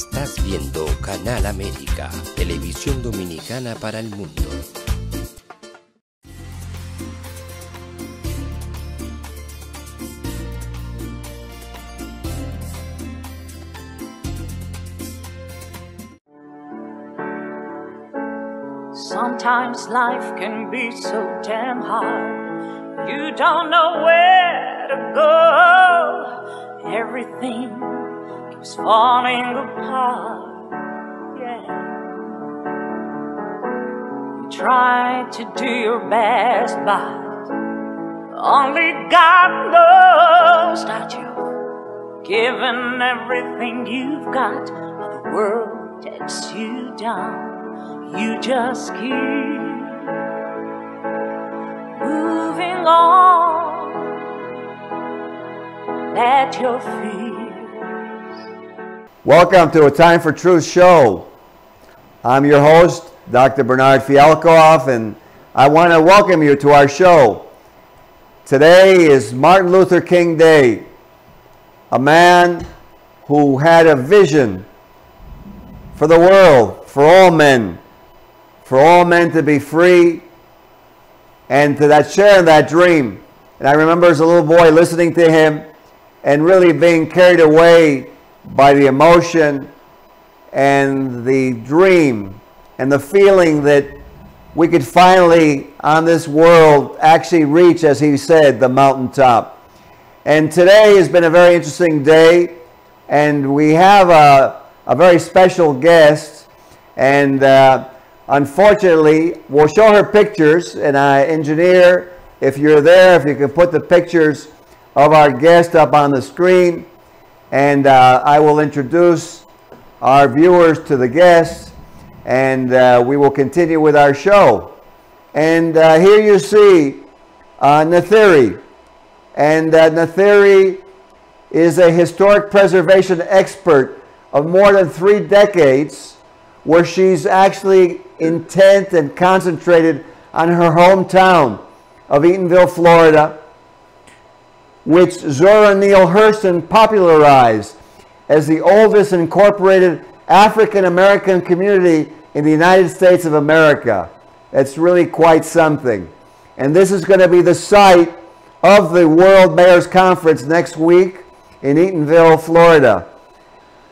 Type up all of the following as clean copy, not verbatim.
Estás viendo Canal América, televisión dominicana para el mundo. Sometimes life can be so damn hard. You don't know where to go. Everything keeps falling apart. Yeah. You try to do your best, but only God knows that you've given everything you've got, but the world takes you down. You just keep moving on. Let your fears. Welcome to A Time for Truth show. I'm your host, Dr. Bernard Fialkoff, and I want to welcome you to our show. Today is Martin Luther King Day, a man who had a vision for the world, for all men to be free and to share that dream. And I remember as a little boy listening to him and really being carried away by the emotion and the dream and the feeling that we could finally on this world actually reach, as he said, the mountaintop. And today has been a very interesting day, and we have a very special guest, and unfortunately, we'll show her pictures, and engineer, if you're there, if you can put the pictures of our guest up on the screen, and I will introduce our viewers to the guest, and we will continue with our show. And here you see Nathiri, and Nathiri is a historic preservation expert of more than 3 decades, where she's actually intent and concentrated on her hometown of Eatonville, Florida, which Zora Neale Hurston popularized as the oldest incorporated African American community in the United States of America. It's really quite something. And this is going to be the site of the World Mayors Conference next week in Eatonville, Florida.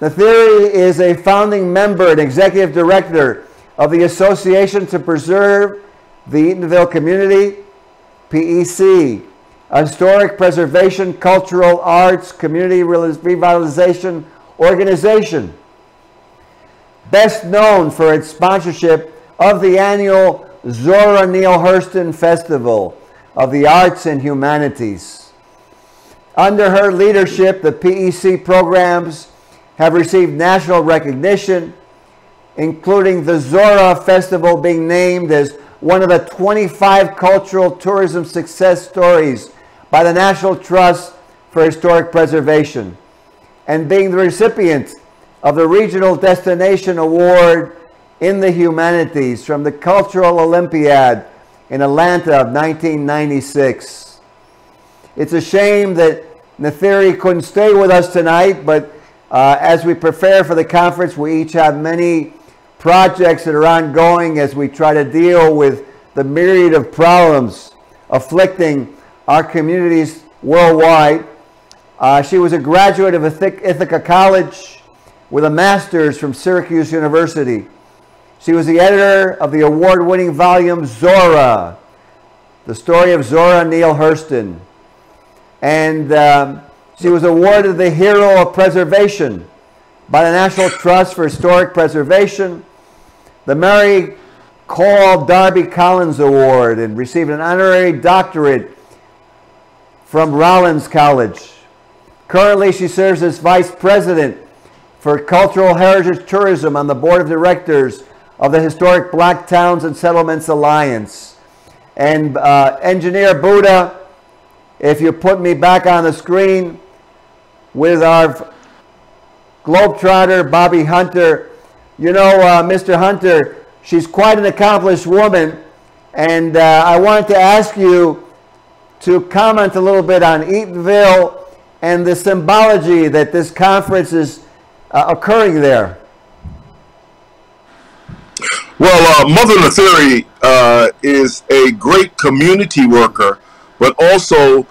Nathiri is a founding member and executive director of the Association to Preserve the Eatonville Community, PEC, a historic preservation, cultural arts, community revitalization organization, best known for its sponsorship of the annual Zora Neale Hurston Festival of the Arts and Humanities. Under her leadership, the PEC programs have received national recognition, including the Zora Festival being named as one of the 25 cultural tourism success stories by the National Trust for Historic Preservation, and being the recipient of the Regional Destination Award in the Humanities from the Cultural Olympiad in Atlanta of 1996. It's a shame that Nathiri couldn't stay with us tonight, but as we prepare for the conference, we each have many projects that are ongoing as we try to deal with the myriad of problems afflicting our communities worldwide. She was a graduate of Ithaca College with a master's from Syracuse University. She was the editor of the award-winning volume Zora, the story of Zora Neale Hurston. And she was awarded the Hero of Preservation by the National Trust for Historic Preservation, the Mary Cole Darby Collins Award, and received an honorary doctorate from Rollins College. Currently, she serves as Vice President for Cultural Heritage Tourism on the Board of Directors of the Historic Black Towns and Settlements Alliance. And Engineer Buddha, if you put me back on the screen, with our Globetrotter, Bobby Hunter. You know, Mr. Hunter, she's quite an accomplished woman, and I wanted to ask you to comment a little bit on Eatonville and the symbology that this conference is occurring there. Well, Mother Nathiri is a great community worker, but also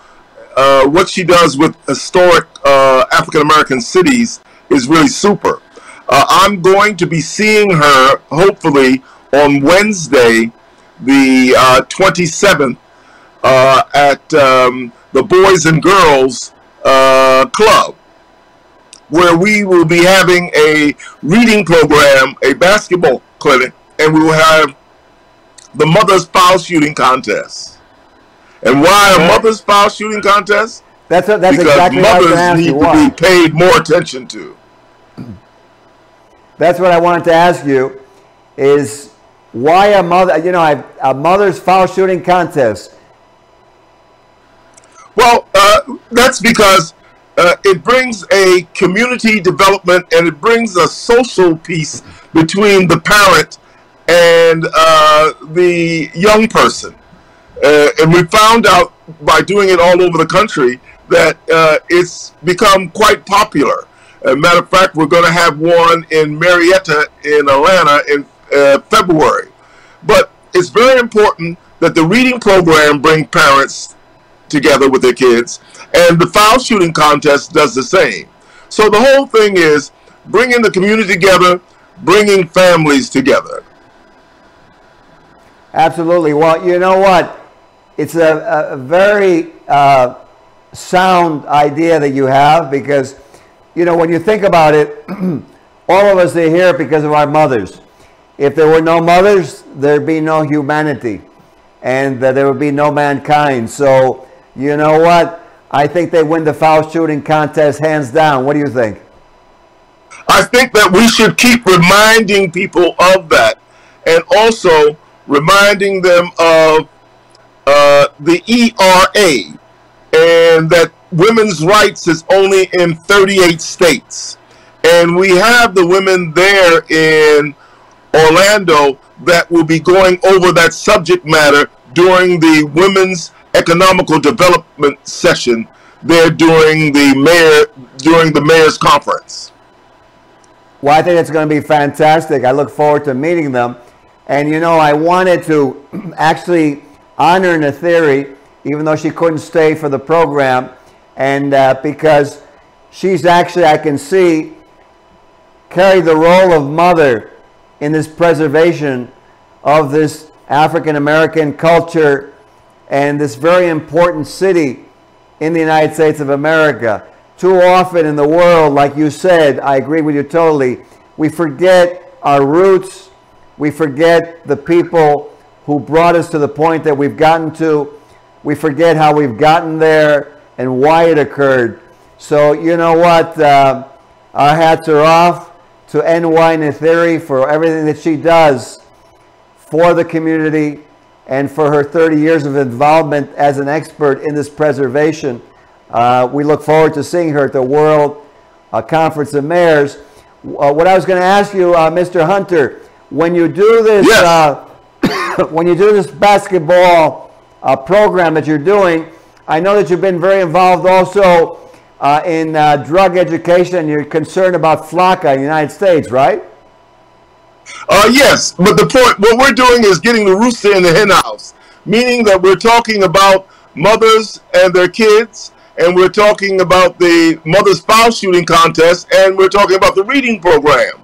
what she does with historic African American cities is really super. I'm going to be seeing her hopefully on Wednesday, the 27th, at the Boys and Girls Club, where we will be having a reading program, a basketball clinic, and we will have the Mother's Foul Shooting Contest. And why a Mother's Foul Shooting Contest? That's because exactly what I was mothers going to ask need you. to Why? be paid more attention to. That's what I wanted to ask you, is why a mother's foul shooting contest? Well, that's because it brings a community development and it brings a social piece between the parent and the young person. And we found out by doing it all over the country that it's become quite popular. As a matter of fact, we're going to have one in Marietta in Atlanta in February. But it's very important that the reading program bring parents together with their kids, and the foul shooting contest does the same. So the whole thing is bringing the community together, bringing families together. Absolutely. Well, you know what? It's a very sound idea that you have, because, you know, when you think about it, all of us are here because of our mothers. If there were no mothers, there'd be no humanity, and there would be no mankind. So, you know what? I think they win the foul shooting contest hands down. What do you think? I think that we should keep reminding people of that, and also reminding them of the ERA, and that women's rights is only in 38 states. And we have the women there in Orlando that will be going over that subject matter during the Women's Economical Development session there during the mayor's conference. Well, I think it's going to be fantastic. I look forward to meeting them. And, you know, I wanted to actually honor Nathiri, even though she couldn't stay for the program, and because she's actually, I can see, carried the role of mother in this preservation of this African-American culture and this very important city in the United States of America. Too often in the world, like you said, I agree with you totally, we forget our roots, we forget the people who brought us to the point that we've gotten to, we forget how we've gotten there and why it occurred. So, you know what, our hats are off to NY Nathiri for everything that she does for the community and for her 30 years of involvement as an expert in this preservation. We look forward to seeing her at the World Conference of Mayors. What I was going to ask you, Mr. Hunter, when you do this, yes. When you do this basketball program that you're doing, I know that you've been very involved also in drug education. You're concerned about FLACA in the United States, right? Yes, but the point, what we're doing is getting the rooster in the hen house, meaning that we're talking about mothers and their kids, and we're talking about the Mother's Foul Shooting Contest, and we're talking about the reading program.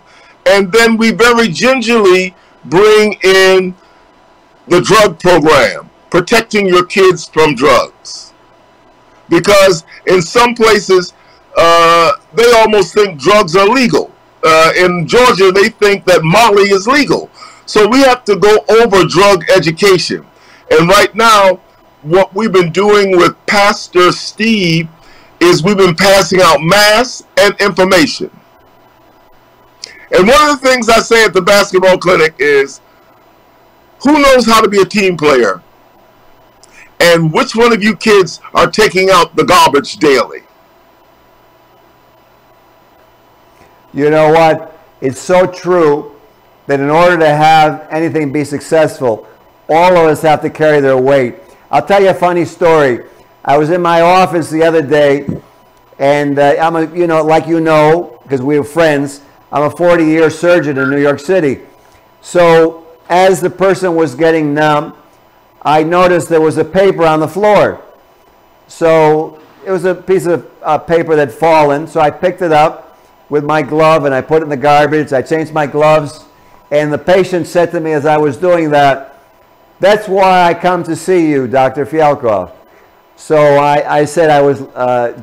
And then we very gingerly bring in the drug program, protecting your kids from drugs. Because in some places, they almost think drugs are legal. In Georgia, they think that Molly is legal. So we have to go over drug education. And right now, what we've been doing with Pastor Steve is we've been passing out masks and information. And one of the things I say at the basketball clinic is, who knows how to be a team player? And which one of you kids are taking out the garbage daily? You know what? It's so true that in order to have anything be successful, all of us have to carry their weight. I'll tell you a funny story. I was in my office the other day, and I'm a, you know, like you know, because we were friends, I'm a 40-year surgeon in New York City. So as the person was getting numb, I noticed there was a paper on the floor. So it was a piece of paper that had fallen. So I picked it up with my glove and I put it in the garbage. I changed my gloves. And the patient said to me as I was doing that, "That's why I come to see you, Dr. Fialkoff." So I said, I was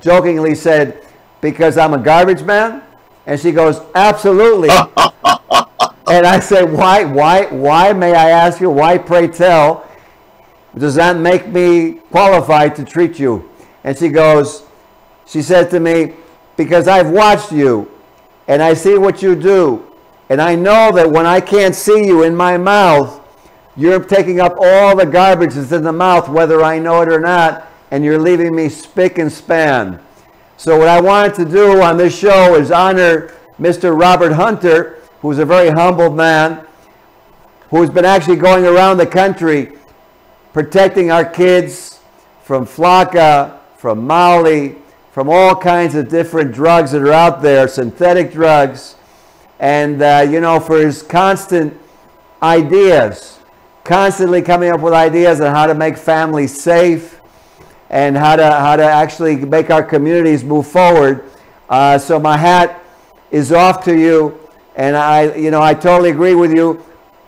jokingly said, "Because I'm a garbage man?" And she goes, "Absolutely." And I said, why, may I ask you, why, pray tell, does that make me qualified to treat you? And she said to me, "Because I've watched you and I see what you do. And I know that when I can't see you in my mouth, you're taking up all the garbage that's in the mouth, whether I know it or not, and you're leaving me spick and span." So what I wanted to do on this show is honor Mr. Robert Hunter, who's a very humble man, who's been actually going around the country protecting our kids from Flocka, from Molly, from all kinds of different drugs that are out there, synthetic drugs. And, for his constant ideas, constantly coming up with ideas on how to make families safe and how to actually make our communities move forward. So my hat is off to you. And I totally agree with you.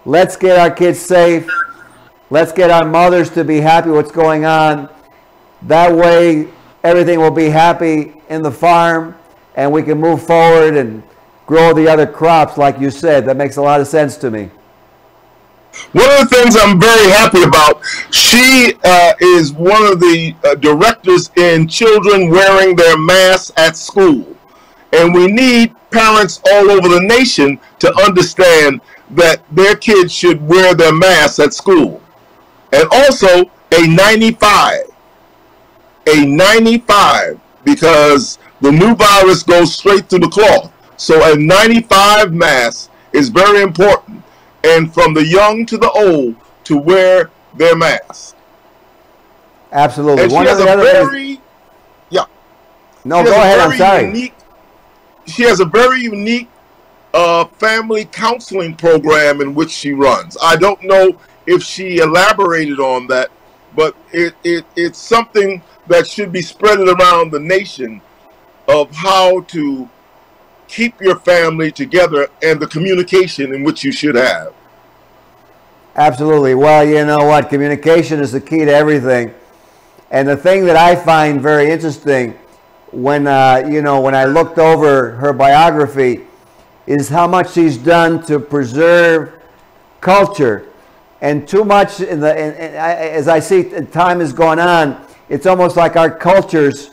Let's get our kids safe. Let's get our mothers to be happy what's going on. That way, everything will be happy in the farm and we can move forward and grow the other crops, like you said. That makes a lot of sense to me. One of the things I'm very happy about, she is one of the directors in children wearing their masks at school. And we need parents all over the nation to understand that their kids should wear their masks at school. And also a 95. A 95, because the new virus goes straight through the cloth. So a 95 mask is very important. And from the young to the old to wear their mask. Absolutely. And One of the other things. yeah. No, go ahead. I'm sorry. She has a very unique family counseling program in which she runs. I don't know if she elaborated on that, but it's something that should be spread around the nation of how to keep your family together and the communication in which you should have. Absolutely. Well, you know what? Communication is the key to everything. And the thing that I find very interesting when I looked over her biography is how much she's done to preserve culture. And too much, as I see time has gone on, it's almost like our cultures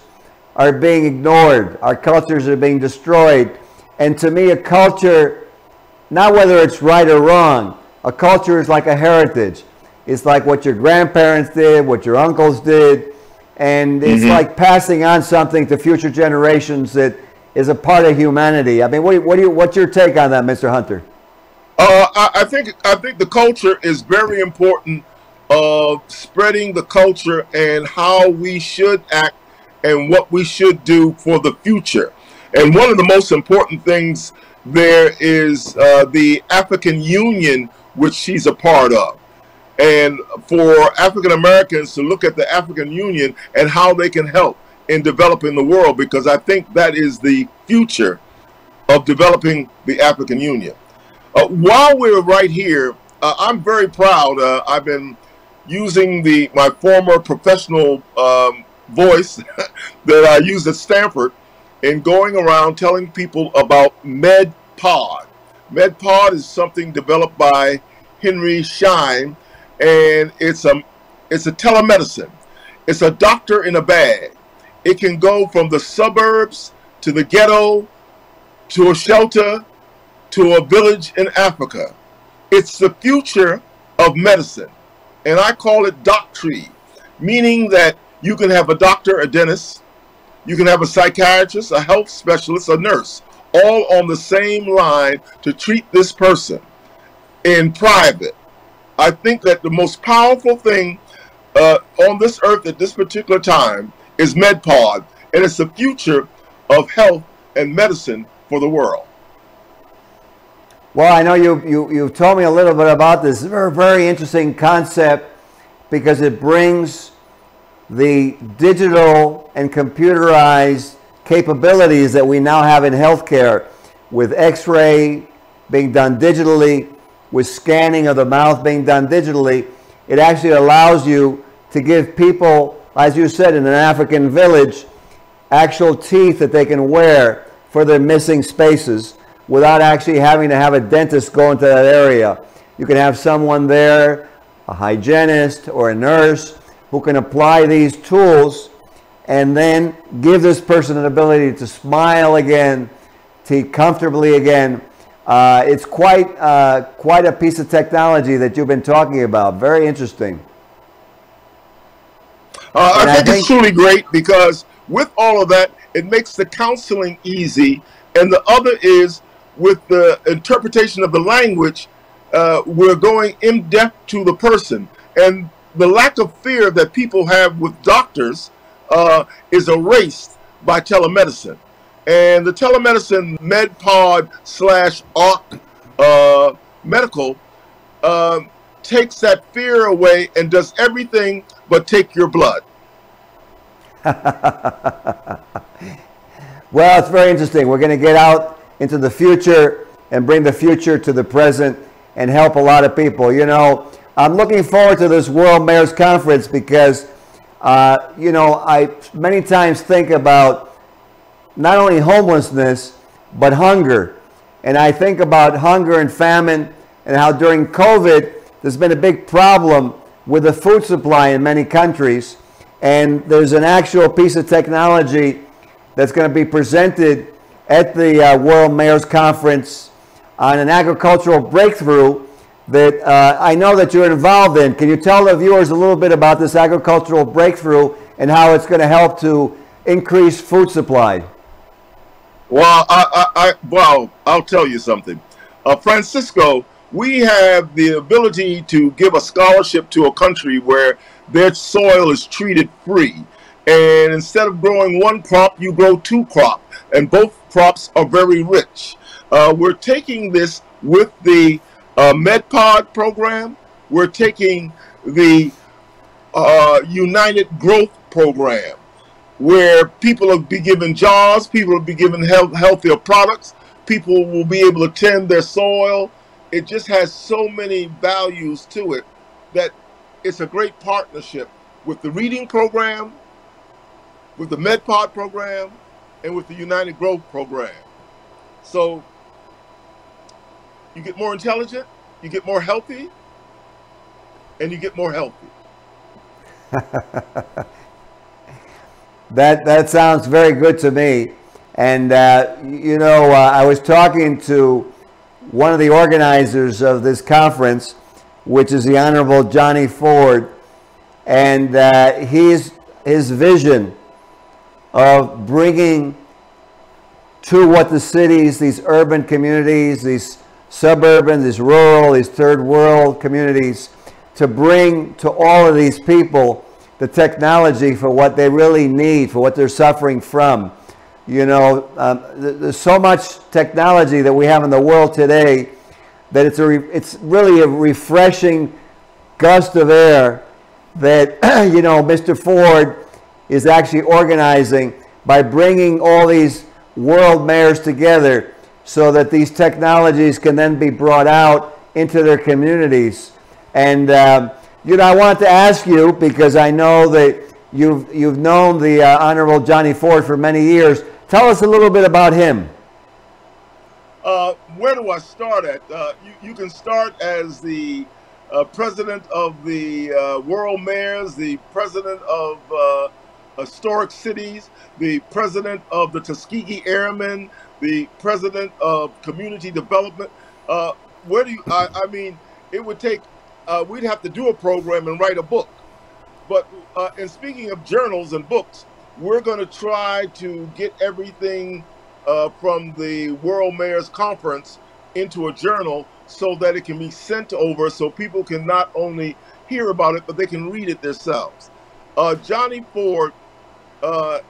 are being ignored. Our cultures are being destroyed. And to me, a culture, not whether it's right or wrong, a culture is like a heritage. It's like what your grandparents did, what your uncles did, and it's like passing on something to future generations that is a part of humanity. I mean, what's your take on that, Mr. Hunter? I think the culture is very important. Spreading the culture and how we should act and what we should do for the future. And one of the most important things there is the African Union, which she's a part of. And for African Americans to look at the African Union and how they can help in developing the world, because I think that is the future of developing the African Union. While we're right here, I'm very proud. I've been using my former professional voice that I used at Stanford in going around telling people about MedPod. MedPod is something developed by Henry Schein, and it's a telemedicine. It's a doctor in a bag. It can go from the suburbs to the ghetto to a shelter to a village in Africa. It's the future of medicine, and I call it Doctree, meaning that you can have a doctor, a dentist, you can have a psychiatrist, a health specialist, a nurse, all on the same line to treat this person in private. I think that the most powerful thing on this earth at this particular time is MedPod, and it's the future of health and medicine for the world. Well, I know you've told me a little bit about this. It's a very interesting concept because it brings the digital and computerized capabilities that we now have in healthcare, with x-ray being done digitally, with scanning of the mouth being done digitally. It actually allows you to give people, as you said, in an African village, actual teeth that they can wear for their missing spaces without actually having to have a dentist go into that area. You can have someone there, a hygienist or a nurse, who can apply these tools and then give this person an ability to smile again, to eat comfortably again. It's quite a piece of technology that you've been talking about. Very interesting. I think it's truly great because with all of that, it makes the counseling easy. And the other is with the interpretation of the language, we're going in depth to the person. And the lack of fear that people have with doctors is erased by telemedicine. And the telemedicine MedPod / ARC medical takes that fear away and does everything but take your blood. Well, it's very interesting. We're going to get out into the future and bring the future to the present and help a lot of people. You know, I'm looking forward to this World Mayors Conference because, you know, I many times think about not only homelessness, but hunger. And I think about hunger and famine and how during COVID, there's been a big problem with the food supply in many countries. And there's an actual piece of technology that's going to be presented at the World Mayors Conference on an agricultural breakthrough that I know that you're involved in. Can you tell the viewers a little bit about this agricultural breakthrough and how it's going to help to increase food supply? Well, I'll tell you something. Francisco, we have the ability to give a scholarship to a country where their soil is treated free. And instead of growing one crop, you grow two crops. And both crops are very rich. We're taking this with the MedPod program. We're taking the United Growth program, where people will be given jobs, people will be given healthier products, people will be able to tend their soil. It just has so many values to it that it's a great partnership with the reading program, with the MedPod program, and with the United Growth program. So you get more intelligent, you get more healthy, and you get more healthy. That sounds very good to me. And, you know, I was talking to one of the organizers of this conference, which is the Honorable Johnny Ford, and his vision of bringing to what the cities, these urban communities, these suburban, these rural, these third world communities, to bring to all of these people the technology for what they really need, for what they're suffering from. You know, there's so much technology that we have in the world today that it's really a refreshing gust of air that, you know, Mr. Ford is actually organizing by bringing all these world mayors together so that these technologies can then be brought out into their communities. And, you know, I want to ask you, because I know that you've known the Honorable Johnny Ford for many years. Tell us a little bit about him. Where do I start at? You can start as the president of the World Mayors, the president of Historic Cities, the president of the Tuskegee Airmen, the president of Community Development. Where do you, I mean, it would take, we'd have to do a program and write a book. But in speaking of journals and books, we're going to try to get everything from the World Mayors Conference into a journal so that it can be sent over so people can not only hear about it, but they can read it themselves. Johnny Ford,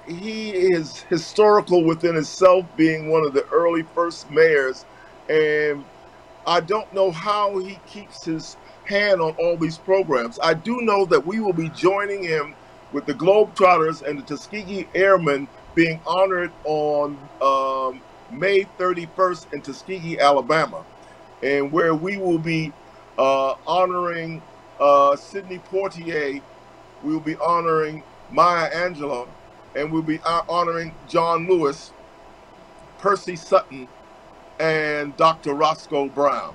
he is historical within himself, being one of the early first mayors. And I don't know how he keeps his hand on all these programs. I do know that we will be joining him with the Globetrotters and the Tuskegee Airmen being honored on May 31st in Tuskegee, Alabama, and where we will be honoring Sidney Poitier, we will be honoring Maya Angelou, and we'll be honoring John Lewis, Percy Sutton, and Dr. Roscoe Brown.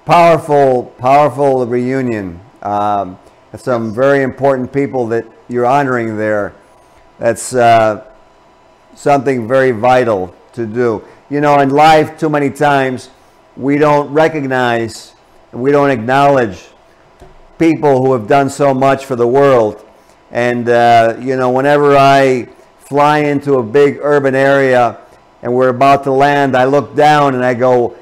Powerful, powerful reunion. Some very important people that you're honoring there. That's something very vital to do. You know, in life, too many times, we don't recognize and we don't acknowledge people who have done so much for the world. And, you know, whenever I fly into a big urban area and we're about to land, I look down and I go,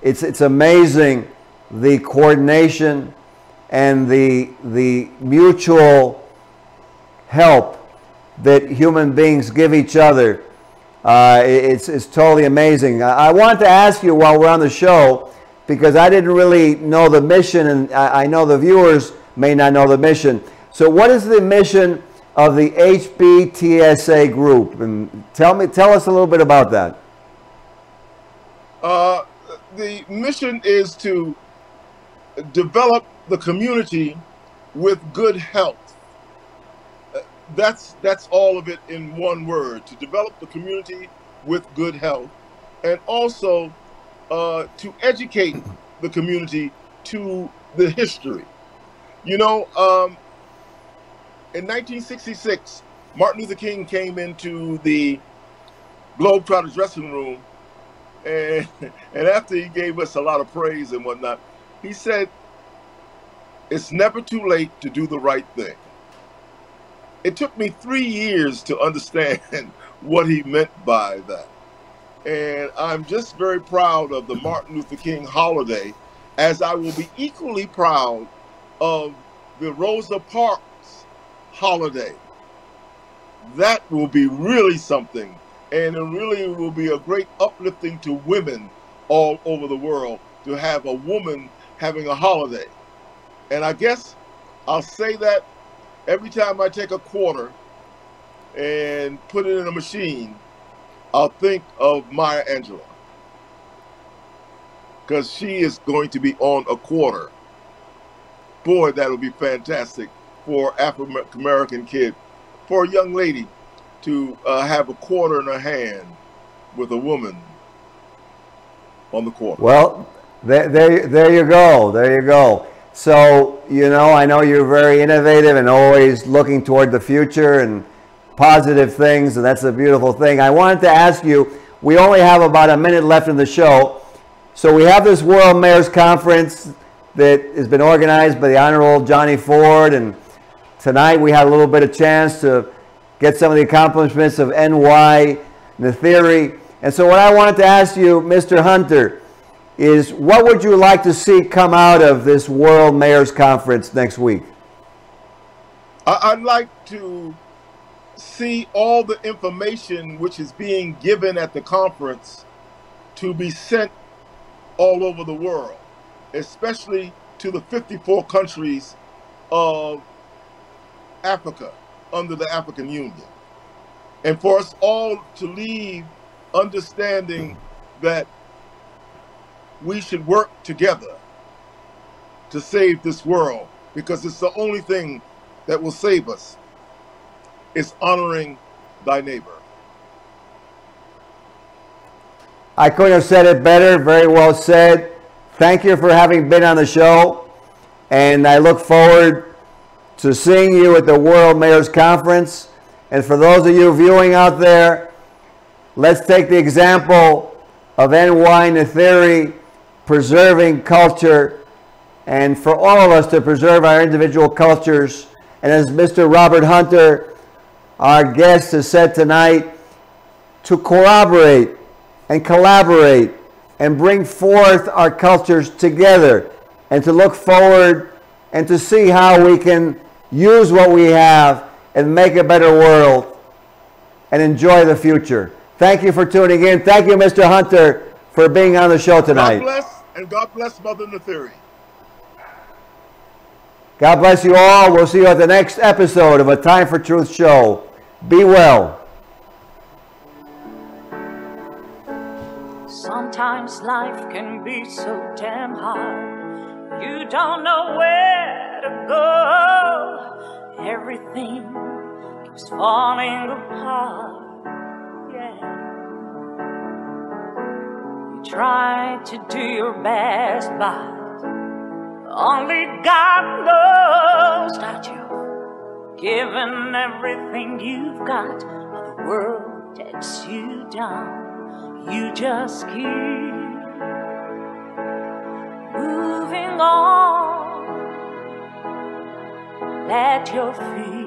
it's amazing the coordination and the mutual help that human beings give each other. It's totally amazing. I want to ask you while we're on the show, because I didn't really know the mission, and I know the viewers may not know the mission. So what is the mission of the HBTSA group? And tell us a little bit about that. The mission is to develop the community with good health. That's all of it in one word: to develop the community with good health, and also to educate the community to the history. You know, in 1966, Martin Luther King came into the Globetrotter dressing room, and after he gave us a lot of praise and whatnot, he said, "It's never too late to do the right thing." It took me 3 years to understand what he meant by that. And I'm just very proud of the Martin Luther King holiday, as I will be equally proud of the Rosa Parks holiday. That will be really something, and it really will be a great uplifting to women all over the world to have a woman having a holiday. And I guess I'll say that every time I take a quarter and put it in a machine, I'll think of Maya Angelou, because she is going to be on a quarter. Boy, that'll be fantastic for African American kid, for a young lady to have a quarter in her hand with a woman on the quarter. Well, there you go. There you go. So, you know, I know you're very innovative and always looking toward the future and positive things, and that's a beautiful thing. I wanted to ask you, we only have about a minute left in the show. So we have this World Mayors Conference that has been organized by the Honorable Johnny Ford, and tonight we had a little bit of chance to get some of the accomplishments of NY Nathiri. And so what I wanted to ask you, Mr. Hunter, is what would you like to see come out of this World Mayors Conference next week? I'd like to see all the information which is being given at the conference to be sent all over the world, especially to the 54 countries of Africa under the African Union. And for us all to leave understanding that we should work together to save this world, because it's the only thing that will save us. It's honoring thy neighbor. I couldn't have said it better. Very well said. Thank you for having been on the show, and I look forward to seeing you at the World Mayors Conference. And for those of you viewing out there, let's take the example of NY Nathiri preserving culture, and for all of us to preserve our individual cultures. And as Mr. Robert Hunter, our guest, has said tonight, to corroborate and collaborate and bring forth our cultures together, and to look forward and to see how we can use what we have and make a better world and enjoy the future. Thank you for tuning in. Thank you, Mr. Hunter, for being on the show tonight. God bless, and God bless Mother Nathiri. God bless you all. We'll see you at the next episode of A Time for Truth show. Be well. Sometimes life can be so damn hard. You don't know where to go. Everything keeps falling apart. Yeah. You try to do your best, but only God knows that you've given everything you've got, but the world takes you down. You just keep moving on. Let your feet